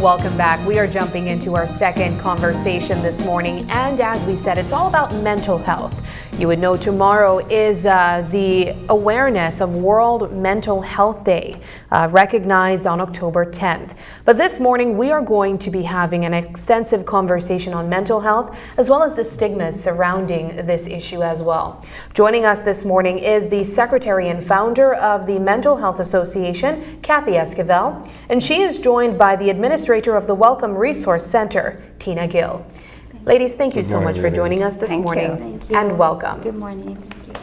Welcome back. We are jumping into our second conversation this morning, and as we said, it's all about mental health. You would know tomorrow is the awareness of World Mental Health Day, recognized on October 10th. But this morning, we are going to be having an extensive conversation on mental health, as well as the stigmas surrounding this issue as well. Joining us this morning is the secretary and founder of the Mental Health Association, Kathy Esquivel, and she is joined by the administrator of the Welcome Resource Center, Tina Gill. Ladies, thank you so much for joining us this morning. Thank you. And welcome. Good morning. Thank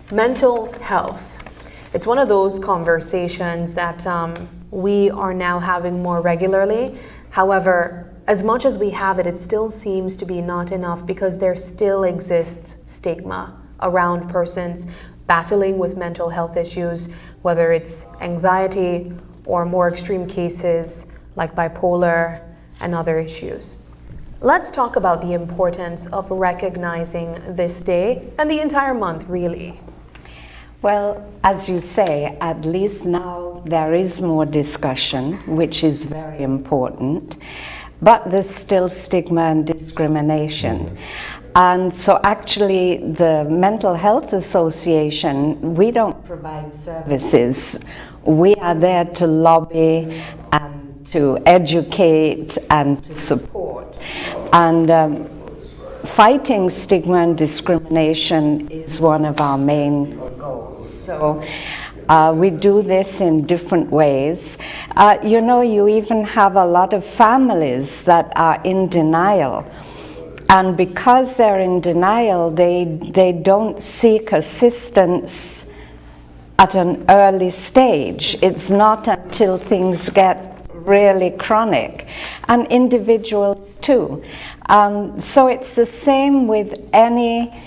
you. Mental health. It's one of those conversations that we are now having more regularly. However, as much as we have it, it still seems to be not enough because there still exists stigma around persons battling with mental health issues, whether it's anxiety or more extreme cases like bipolar and other issues. Let's talk about the importance of recognizing this day and the entire month, really. Well, as you say, at least now there is more discussion, which is very important, but there's still stigma and discrimination. And so actually the Mental Health Association, we don't provide services. We are there to lobby and to educate and to support. And fighting stigma and discrimination is one of our main goals. So we do this in different ways. You know, you even have a lot of families that are in denial. And because they're in denial, they don't seek assistance at an early stage. It's not until things get really chronic, and individuals too. So it's the same with any,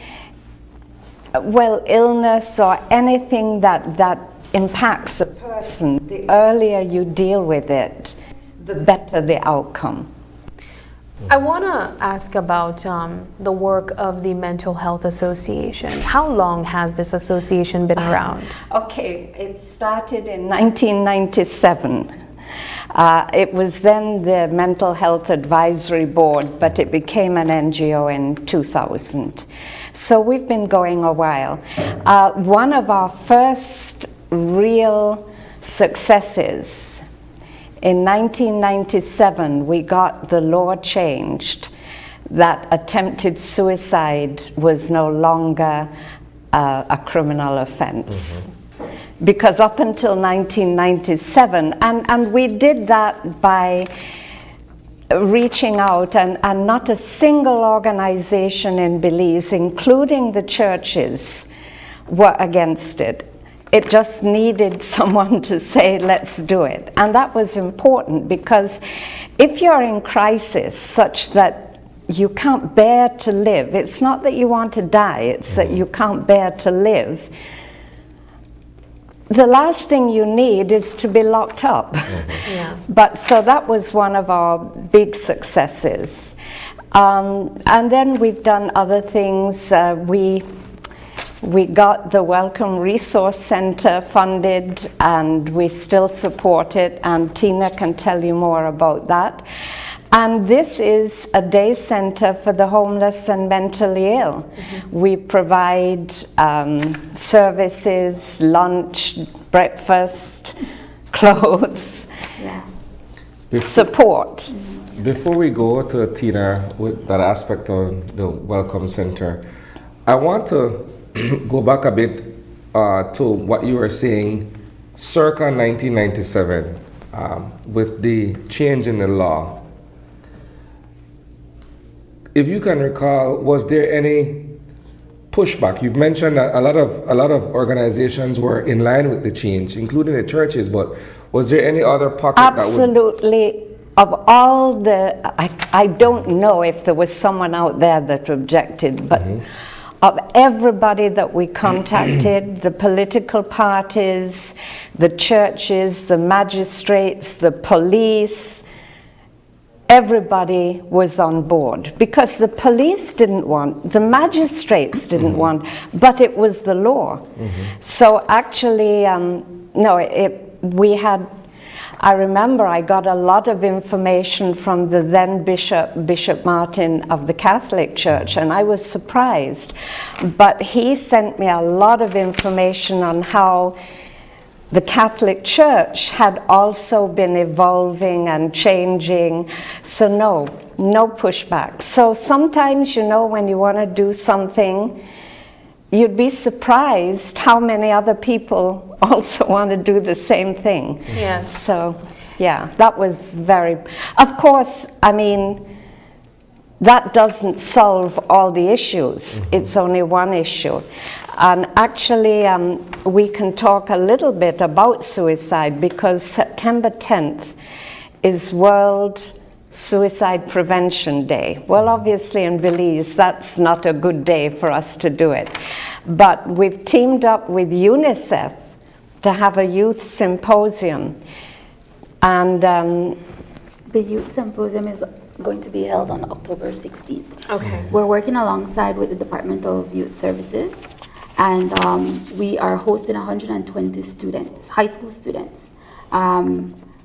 illness or anything that impacts a person. The earlier you deal with it, the better the outcome. I want to ask about the work of the Mental Health Association. How long has this association been around? Okay, it started in 1997. It was then the Mental Health Advisory Board, but it became an NGO in 2000. So we've been going a while. One of our first real successes, in 1997, we got the law changed that attempted suicide was no longer a criminal offense. Mm-hmm. Because up until 1997, and we did that by reaching out, and not a single organization in Belize, including the churches, were against it. It just needed someone to say, let's do it. And that was important, because if you're in crisis such that you can't bear to live, it's not that you want to die, it's that you can't bear to live, the last thing you need is to be locked up. Mm-hmm. Yeah. But so that was one of our big successes. And then we've done other things. We got the Welcome Resource Center funded, and we still support it, and Tina can tell you more about that. And this is a day center for the homeless and mentally ill. Mm-hmm. We provide services, lunch, breakfast, clothes, support. Before we go to Tina with that aspect of the Welcome Center, I want to go back a bit to what you were saying circa 1997 with the change in the law. If you can recall, was there any pushback? You've mentioned that a lot of organizations were in line with the change, including the churches, but was there any other pocket? Absolutely. Of all the, I don't know if there was someone out there that objected, but of everybody that we contacted, the political parties, the churches, the magistrates, the police, everybody was on board, because the police didn't want, the magistrates didn't want, but it was the law. So actually, we had I remember I got a lot of information from the then Bishop Martin of the Catholic Church, and I was surprised. But he sent me a lot of information on how the Catholic Church had also been evolving and changing. So no pushback. So sometimes, you know, when you want to do something, you'd be surprised how many other people also want to do the same thing. Yes. So, yeah, that was very... Of course, I mean, that doesn't solve all the issues. It's only one issue. And actually, we can talk a little bit about suicide because September 10th is World Suicide Prevention Day. Well, obviously in Belize, that's not a good day for us to do it. But we've teamed up with UNICEF to have a youth symposium. And The youth symposium is going to be held on October 16th. Okay. We're working alongside with the Department of Youth Services, and we are hosting 120 students, high school students.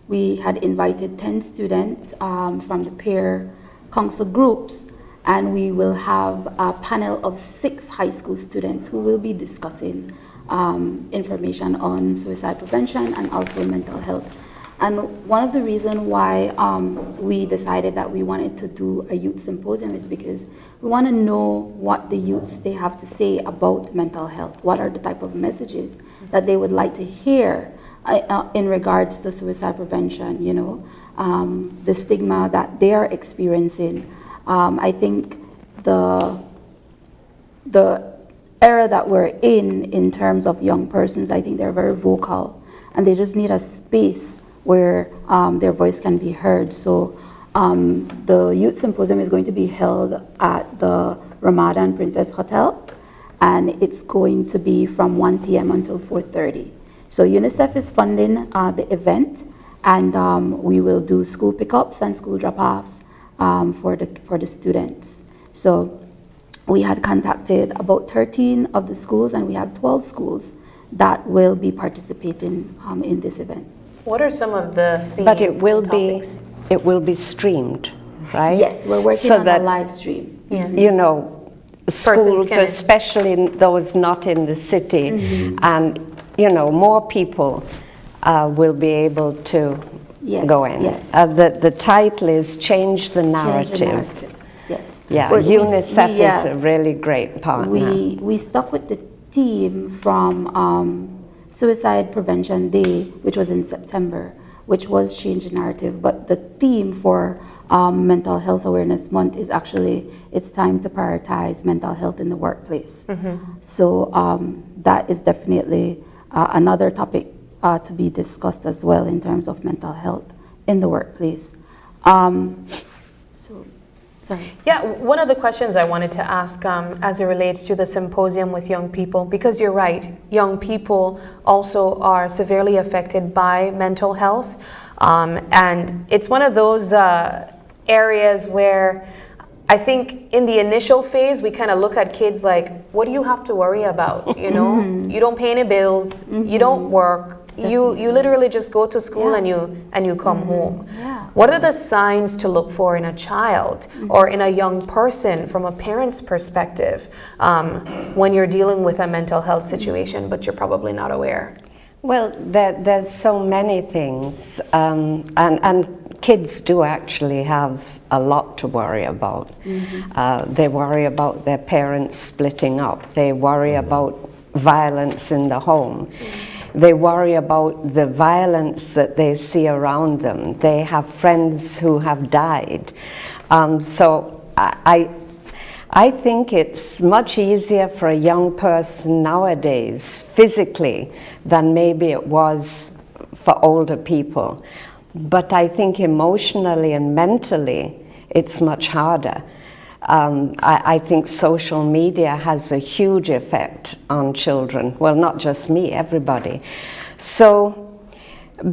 We had invited 10 students from the peer council groups, and we will have a panel of 6 high school students who will be discussing information on suicide prevention and also mental health. And one of the reasons why we decided that we wanted to do a youth symposium is because we want to know what the youths they have to say about mental health. What are the type of messages that they would like to hear in regards to suicide prevention, you know, the stigma that they are experiencing. I think the era that we're in terms of young persons, I think they're very vocal and they just need a space where their voice can be heard. So the youth symposium is going to be held at the Ramadan Princess Hotel, and it's going to be from 1 p.m. until 4:30. So UNICEF is funding the event, and we will do school pickups and school drop-offs for the students. So we had contacted about 13 of the schools, and we have 12 schools that will be participating in this event. What are some of the themes? but it will and be topics? streamed, right? Yes, we're working So on that, a live stream. you know, schools, can- especially those not in the city, and you know, more people will be able to Yes, go in. yes. The title is Change the Narrative. Change the narrative. Yes. Yeah, But UNICEF yes. is a really great partner. We stuck with the theme from Suicide Prevention Day, which was in September, which was Change the Narrative. But the theme for Mental Health Awareness Month is actually, it's time to prioritize mental health in the workplace. So that is definitely another topic to be discussed as well in terms of mental health in the workplace. Sorry. Yeah, one of the questions I wanted to ask as it relates to the symposium with young people, because you're right, young people also are severely affected by mental health. And it's one of those areas where I think in the initial phase, we kind of look at kids like, what do you have to worry about? You know, you don't pay any bills, you don't work. You literally just go to school and you come home. Yeah. What are the signs to look for in a child or in a young person from a parent's perspective when you're dealing with a mental health situation, but you're probably not aware? Well, there's so many things, and kids do actually have a lot to worry about. They worry about their parents splitting up. They worry about violence in the home. They worry about the violence that they see around them. They have friends who have died. So I think it's much easier for a young person nowadays, physically, than maybe it was for older people. But I think emotionally and mentally, it's much harder. I think social media has a huge effect on children. Well, not just me, everybody. So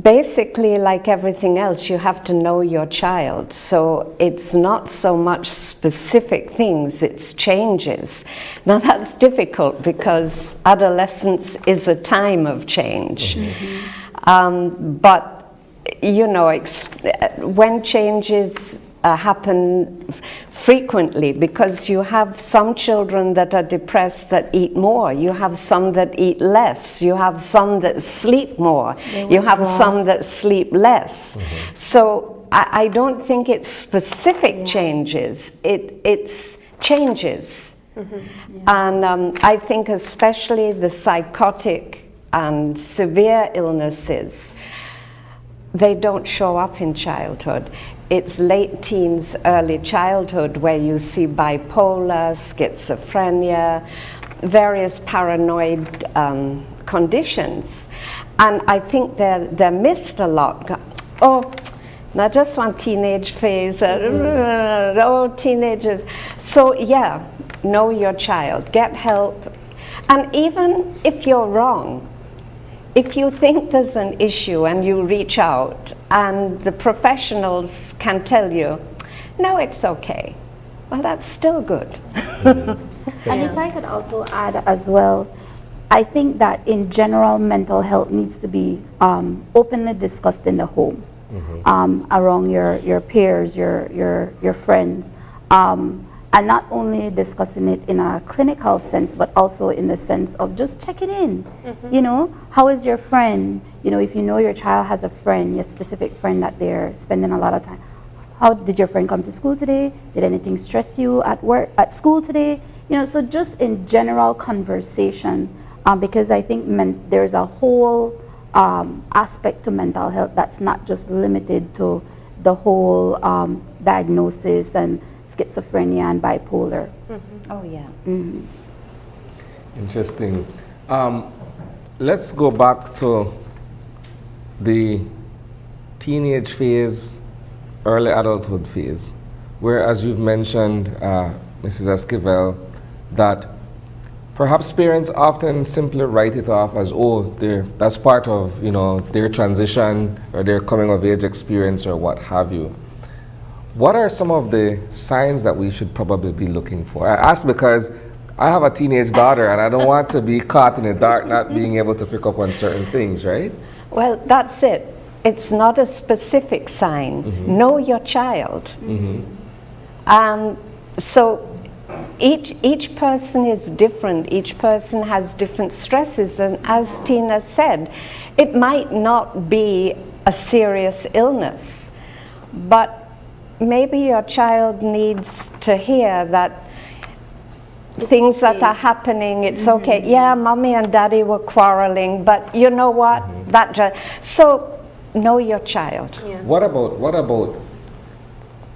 basically, like everything else, you have to know your child. So it's not so much specific things, it's changes. Now that's difficult because adolescence is a time of change. But you know, when changes happen frequently, because you have some children that are depressed that eat more, you have some that eat less, you have some that sleep more, you have some that sleep less. So I don't think it's specific changes, it's changes. And I think especially the psychotic and severe illnesses, they don't show up in childhood. It's late teens, early childhood where you see bipolar, schizophrenia, various paranoid conditions. And I think they're missed a lot. Oh, not just one teenage phase, oh, teenagers. So yeah, know your child, get help. And even if you're wrong, if you think there's an issue and you reach out and the professionals can tell you, no, it's okay, well, that's still good. And if I could also add as well, I think that in general, mental health needs to be openly discussed in the home, around your peers, your friends, and not only discussing it in a clinical sense, but also in the sense of just checking in. You know, how is your friend? You know, if you know your child has a friend, a specific friend that they're spending a lot of time. How did your friend come to school today? Did anything stress you at work, at school today? You know, so just in general conversation, because I think there's a whole aspect to mental health that's not just limited to the whole diagnosis and schizophrenia and bipolar. Oh yeah. Interesting. Let's go back to the teenage phase, early adulthood phase, where, as you've mentioned, Mrs. Esquivel, that perhaps parents often simply write it off as, oh, that's part of, you know, their transition or their coming of age experience or what have you. What are some of the signs that we should probably be looking for? I ask because I have a teenage daughter and I don't want to be caught in the dark not being able to pick up on certain things, right? Well, that's it. It's not a specific sign. Know your child. So each person is different. Each person has different stresses. And as Tina said, it might not be a serious illness, but maybe your child needs to hear that things that are happening, it's okay. Yeah, mommy and daddy were quarreling, but you know what? So know your child. Yes. What about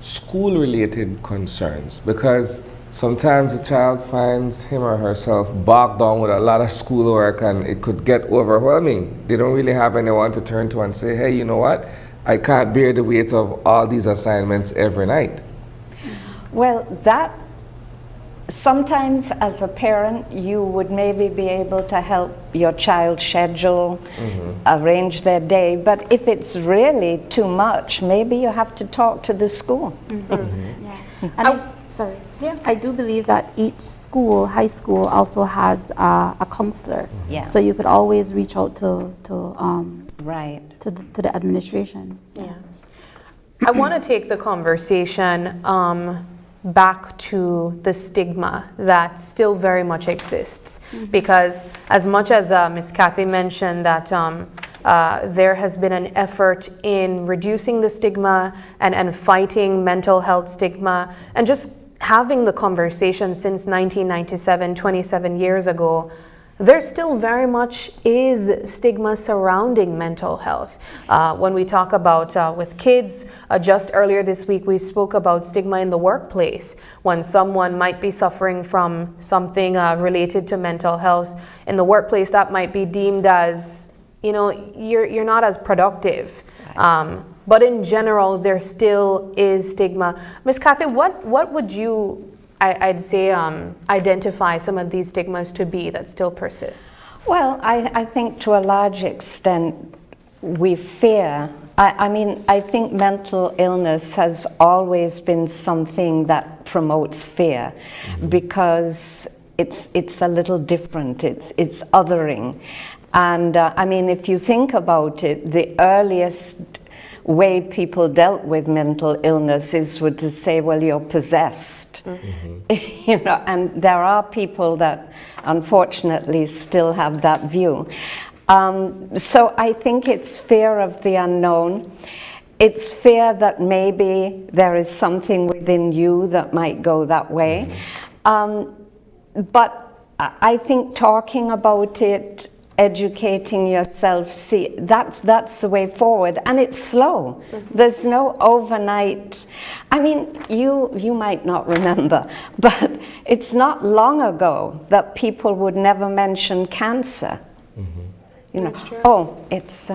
school-related concerns? Because sometimes the child finds him or herself bogged down with a lot of schoolwork and it could get overwhelming. They don't really have anyone to turn to and say, hey, you know what? I can't bear the weight of all these assignments every night. Well, that sometimes as a parent you would maybe be able to help your child schedule, arrange their day, but if it's really too much, maybe you have to talk to the school. Yeah. And I do believe that each school, high school, also has a counselor. Yeah. So you could always reach out to Right. the administration. Yeah. I want to take the conversation back to the stigma that still very much exists, because as much as Ms. Kathy mentioned that there has been an effort in reducing the stigma and fighting mental health stigma and just having the conversation since 1997, 27 years ago, there still very much is stigma surrounding mental health. When we talk about with kids, just earlier this week we spoke about stigma in the workplace. When someone might be suffering from something related to mental health in the workplace, that might be deemed as, you know, you're not as productive. But in general, there still is stigma. Ms. Kathy, what would you, I'd say, identify some of these stigmas to be that still persists? Well, I think to a large extent we fear. I mean, I think mental illness has always been something that promotes fear because it's a little different, it's othering. And I mean, if you think about it, the earliest way people dealt with mental illnesses would to say, well, you're possessed. You know, and there are people that unfortunately still have that view. So I think it's fear of the unknown. It's fear that maybe there is something within you that might go that way. But I think talking about it, educating yourself, see, that's the way forward, and it's slow. There's no overnight. I mean, you might not remember, but it's not long ago that people would never mention cancer. You know, oh, it's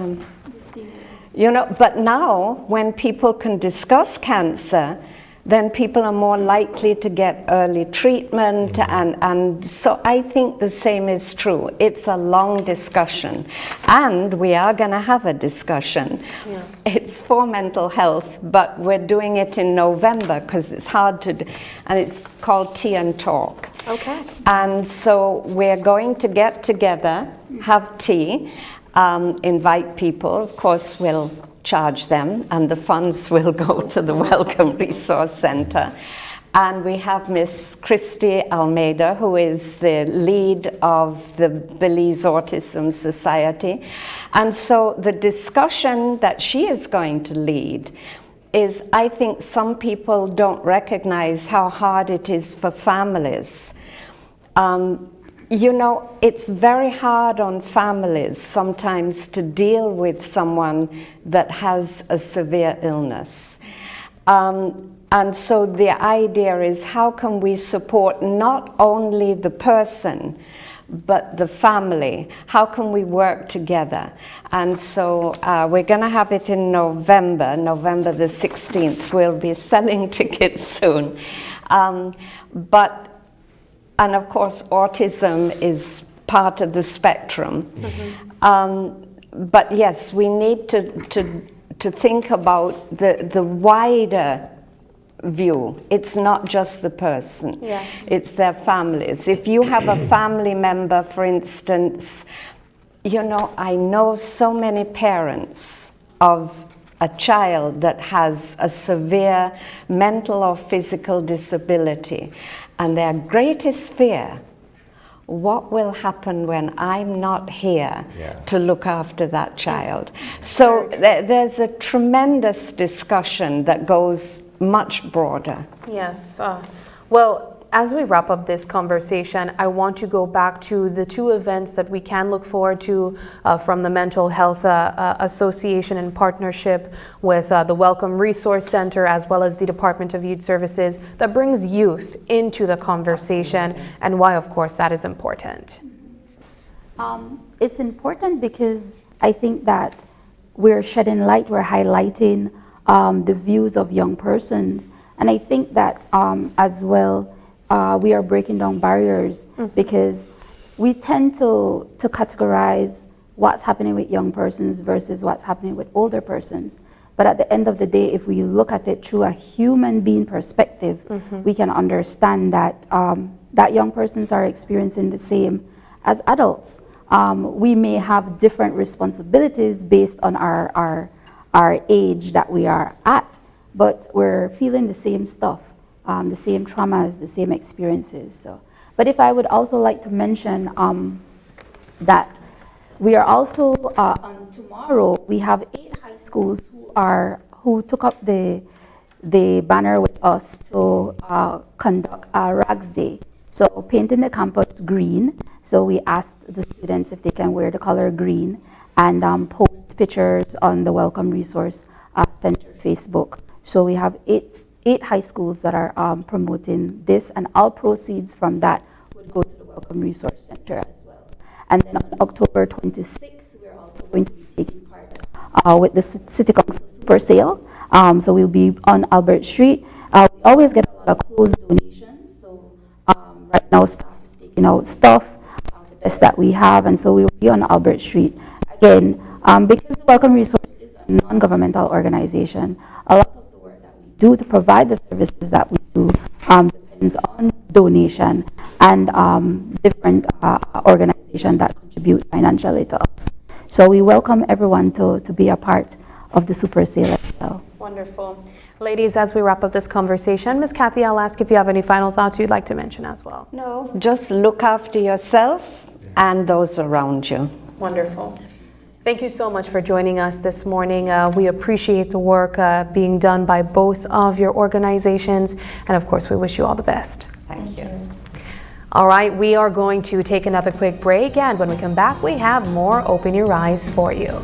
you know, but now when people can discuss cancer, then people are more likely to get early treatment, and so I think the same is true. It's a long discussion, and we are going to have a discussion. Yes. It's for mental health, but we're doing it in November because it's hard to, and it's called Tea and Talk. Okay. And so we're going to get together, have tea, invite people. Of course, we'll charge them, and the funds will go to the Welcome Resource Center. And we have Miss Christy Almeida, who is the lead of the Belize Autism Society. And so the discussion that she is going to lead is, I think some people don't recognize how hard it is for families. You know, it's very hard on families sometimes to deal with someone that has a severe illness. And so the idea is, how can we support not only the person, but the family? How can we work together? And so we're going to have it in November the 16th. We'll be selling tickets soon. And of course, autism is part of the spectrum. But yes, we need to think about the wider view. It's not just the person. Yes. It's their families. If you have a family member, for instance, you know, I know so many parents of a child that has a severe mental or physical disability, and their greatest fear, what will happen when I'm not here to look after that child? So there's a tremendous discussion that goes much broader. Yes. Well, as we wrap up this conversation, I want to go back to the two events that we can look forward to from the Mental Health Association in partnership with the Welcome Resource Center, as well as the Department of Youth Services, that brings youth into the conversation, and why, of course, that is important. It's important because I think that we're shedding light, we're highlighting the views of young persons, and I think that as well, we are breaking down barriers because we tend to categorize what's happening with young persons versus what's happening with older persons. But at the end of the day, if we look at it through a human being perspective, we can understand that that young persons are experiencing the same as adults. We may have different responsibilities based on our age that we are at, but we're feeling the same stuff. The same traumas, the same experiences. So, but if I would also like to mention that we are also on tomorrow, we have 8 high schools who took up the banner with us to conduct a Rags Day. So painting the campus green. So we asked the students if they can wear the color green and post pictures on the Welcome Resource Center Facebook. So we have 8 high schools that are promoting this, and all proceeds from that would go to the Welcome Resource Center as well. And then on October 26th, we're also going to be taking part with the City Council Super Sale. So we'll be on Albert Street. We always get a lot of closed donations. So right now, staff is taking out stuff, the best that we have, and so we will be on Albert Street. Again, because the Welcome Resource is a non-governmental organization, a lot of the work that we do to provide the services that we do depends on donation and different organizations that contribute financially to us. So we welcome everyone to be a part of the super sale as well. Wonderful. Ladies, as we wrap up this conversation, Ms. Kathy, I'll ask if you have any final thoughts you'd like to mention as well. No, just look after yourself and those around you. Wonderful. Thank you so much for joining us this morning. We appreciate the work being done by both of your organizations, and of course, we wish you all the best. Thank you. All right, we are going to take another quick break, and when we come back, we have more Open Your Eyes for you.